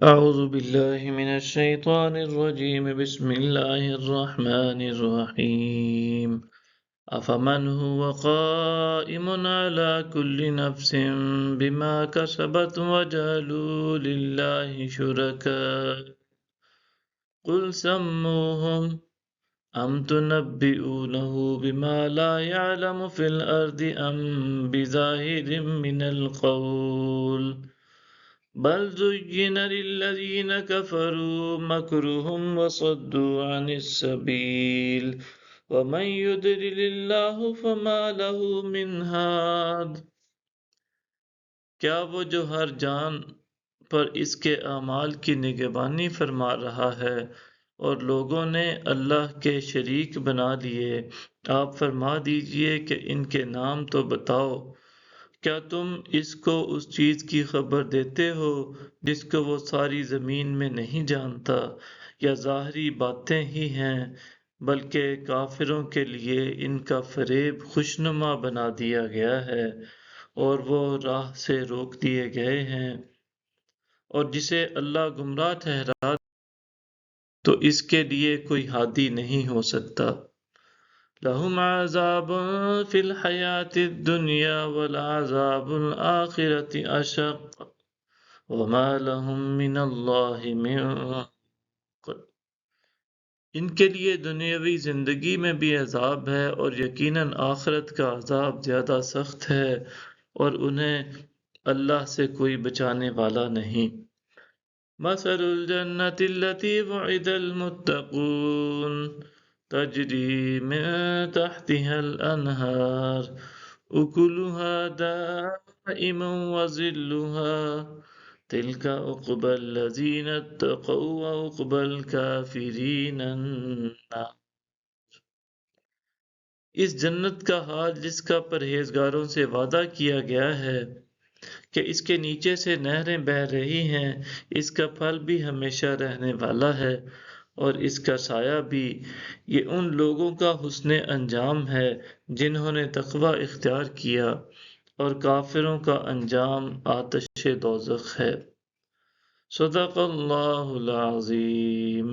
أعوذ بالله من الشيطان الرجيم بسم الله الرحمن الرحيم أفمن هو قائم على كل نفس بما كسبت وجعلوا لله شركاء قل سموهم أم تنبئونه بما لا يعلم في الأرض أم بظاهر من القول بل زين للذين كفروا مكرهم وصدوا عن السبيل ومن يضلل الله فما له من هاد۔ کیا وہ جو ہر جان پر اس کے اعمال کی نگہبانی فرما رہا ہے اور لوگوں نے اللہ کے شریک بنا لیے، آپ فرما دیجئے کہ ان کے نام تو بتاؤ۔ کیا تم اس کو اس چیز کی خبر دیتے ہو جس کو وہ ساری زمین میں نہیں جانتا، یا ظاہری باتیں ہی ہیں؟ بلکہ کافروں کے لیے ان کا فریب خوشنما بنا دیا گیا ہے اور وہ راہ سے روک دیے گئے ہیں، اور جسے اللہ گمراہ ٹھہرا تو اس کے لیے کوئی ہادی نہیں ہو سکتا۔ لَهُمْ عَذَابٌ فِي الْحَيَاةِ الدُّنْيَا وَالْعَذَابُ الْآخِرَةِ أَشَقُّ وَمَا لَهُم مِّنَ اللَّهِ مِن قَرِيبٍ۔ ان کے لیے دنیاوی زندگی میں بھی عذاب ہے اور یقیناً آخرت کا عذاب زیادہ سخت ہے، اور انہیں اللہ سے کوئی بچانے والا نہیں۔ مَثَلُ الْجَنَّةِ الَّتِي وُعِدَ الْمُتَّقُونَ تَجْرِي مِن تَحْتِهَا الْأَنْهَارُ أُكُلُهَا دَائِمٌ وَظِلُّهَا تِلْكَ عُقْبَى الَّذِينَ اتَّقَوْا وَعُقْبَى الْكَافِرِينَ النَّارُ۔ اس جنت کا حال جس کا پرہیزگاروں سے وعدہ کیا گیا ہے کہ اس کے نیچے سے نہریں بہہ رہی ہیں، اس کا پھل بھی ہمیشہ رہنے والا ہے اور اس کا سایہ بھی۔ یہ ان لوگوں کا حسن انجام ہے جنہوں نے تقوی اختیار کیا، اور کافروں کا انجام آتش دوزخ ہے۔ صدق اللہ العظیم۔